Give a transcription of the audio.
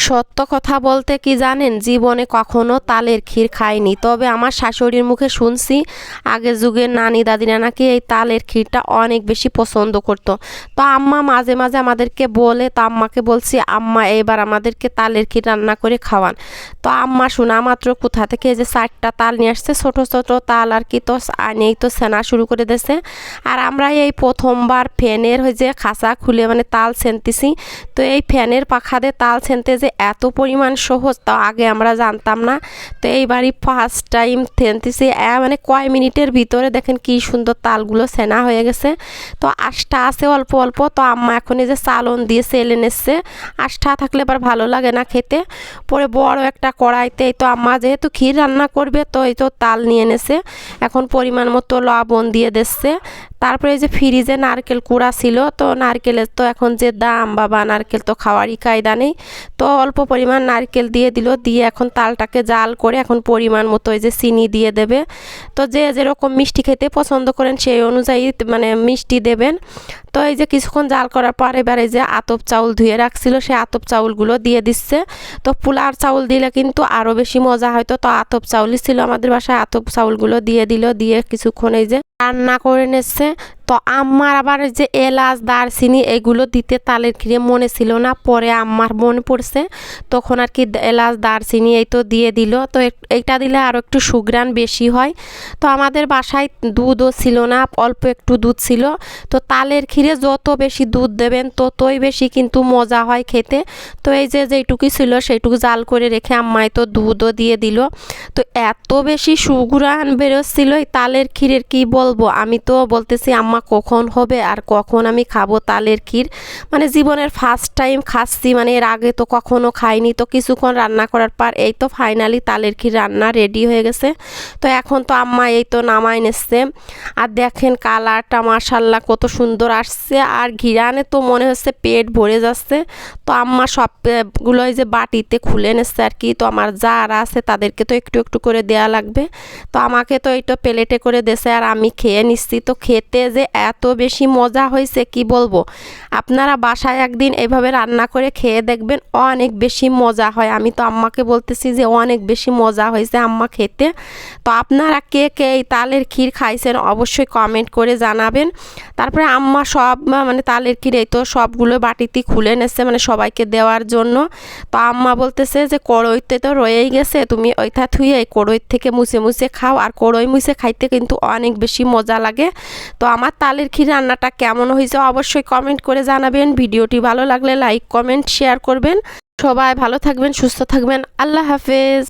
সত্য কথা বলতে কি জানেন, জীবনে কখনো তালের ক্ষীর খাইনি। তবে আমার শাশুড়ির মুখে শুনছি আগের যুগের নানি দাদিরা নাকি এই তালের ক্ষীরটা অনেক বেশি পছন্দ করতো। তো আম্মা মাঝে মাঝে আমাদেরকে বলে, তো আম্মাকে বলছি আম্মা এবার আমাদেরকে তালের ক্ষীর রান্না করে খাওয়ান। তো আম্মা শোনা মাত্র কোথা থেকে এই যে 4টা তাল নিয়ে আসছে, ছোটো ছোটো তাল আর কি, তো আনেই তো সেনা শুরু করে দিয়েছে। আর আমরা এই প্রথমবার ফ্যানের হয়ে যে খাঁচা খুলে মানে তাল ছেনতেছি। তো এই ফ্যানের পাখা দিয়ে তাল ছেনতে যে এত পরিমাণ সহজ তা আগে আমরা জানতাম না। তো এইবারই ফার্স্ট টাইম ছেনতেছি, মানে কয় মিনিটের ভিতরে দেখেন কি সুন্দর তালগুলো ছেনা হয়ে গেছে। তো আষ্টা আছে অল্প অল্প। তো আম্মা এখন এই যে চালন দিয়ে চেলে নিচ্ছে, আষ্টা থাকলে আবার ভালো লাগে না খেতে। পরে বড় একটা কড়াইতে এই তো আম্মা যেহেতু ক্ষীর রান্না করবে তো এই তো তাল নিয়ে এনেছে, এখন পরিমাণ মতো লবণ দিয়ে দিচ্ছে। তারপরে এই যে ফ্রিজে নারকেল কুড়া ছিল, তো নারকেলের তো এখন যে দাম বাবা, নারকেল তো খাওয়ারই কায়দা নেই। তো অল্প পরিমাণ নারকেল দিয়ে দিল, দিয়ে এখন তালটাকে জাল করে এখন পরিমাণ মতো এই যে চিনি দিয়ে দেবে। তো যে যেরকম মিষ্টি খেতে পছন্দ করেন সেই অনুযায়ী মানে মিষ্টি দেবেন। তো এই যে কিছুক্ষণ জাল করার পর এবার এই যে আতপ চাউল ধুয়ে রাখছিল সেই আতপ চাউলগুলো দিয়ে দিচ্ছে। তো পোলার চাউল দিলে কিন্তু আরও বেশি মজা হয়তো, তো আতপ চাউলই ছিল আমাদের বাসায়, আতপ চাউলগুলো দিয়ে দিল, দিয়ে কিছুক্ষণ এই যে রান্না করে নিচ্ছে। তো আম্মার আবার যে এলাচ দারচিনি এগুলো দিতে তালের ক্ষীরে মনে ছিল না, পরে আম্মার মনে পড়ছে, তখন আর কি এলাচ দারচিনি এই তো দিয়ে দিল। তো এইটা দিলে আরও একটু সুঘ্রাণ বেশি হয়। তো আমাদের বাসায় দুধও ছিল না, অল্প একটু দুধ ছিল। তো তালের ক্ষীরে যত বেশি দুধ দেবেন ততই বেশি কিন্তু মজা হয় খেতে। তো এই যে যেইটুকু ছিল সেইটুকু জাল করে রেখে আম্মাই তো দুধও দিয়ে দিল। তো এত বেশি সুঘ্রাণ বেরোচ্ছিল এই তালের ক্ষীরের কি বলবো, আমি তো বলতেছি আম্মা কখন হবে আর কখন আমি খাবো তালের ক্ষীর। মানে জীবনের ফার্স্ট টাইম খাচ্ছি, মানে এর আগে তো কখনো খাইনি। তো কিছুক্ষণ রান্না করার পর এই তো ফাইনালি তালের ক্ষীর রান্না রেডি হয়ে গেছে। তো এখন তো আম্মা এই তো নামাই নিচ্ছে। আর দেখেন কালারটা মাশাল্লাহ কত সুন্দর আসছে, আর ঘিরানে তো মনে হচ্ছে পেট ভরে যাচ্ছে। তো আম্মা সবগুলো এই যে বাটিতে খুলে নিচ্ছে আর কি। তো আমার যারা আছে তাদেরকে তো একটু একটু করে দেয়া লাগবে। তো আমাকে তো এইটা প্লেটে করে দিয়েছে আর আমি খেয়ে নিচ্ছি। তো খেতে যে এত বেশি মজা হয়েছে কি বলবো, আপনারা বাসায় একদিন এইভাবে রান্না করে খেয়ে দেখবেন, অনেক বেশি মজা হয়। আমি তো আম্মাকে বলতেছি যে অনেক বেশি মজা হয়েছে আম্মা খেতে। তো আপনারা কে কে এই তালের ক্ষীর খাইছেন অবশ্যই কমেন্ট করে জানাবেন। তারপরে আম্মা সব মানে তালের ক্ষীর এই তো সবগুলো বাটিতে খুলে নিচ্ছে মানে সবাইকে দেওয়ার জন্য। তো আম্মা বলতেছে যে কড়ইতে তো রয়েই গেছে, তুমি ওইটা থুয়ে এই কড়ই থেকে মুছে মুছে খাও, আর কড়ই মুছে খাইতে কিন্তু অনেক বেশি মজা লাগে। তো আমার তালের ক্ষীর রান্নাটা কেমন হয়েছে অবশ্যই কমেন্ট করে জানাবেন। ভিডিওটি ভালো লাগলে লাইক কমেন্ট শেয়ার করবেন। সবাই ভালো থাকবেন, সুস্থ থাকবেন, আল্লাহ হাফেজ।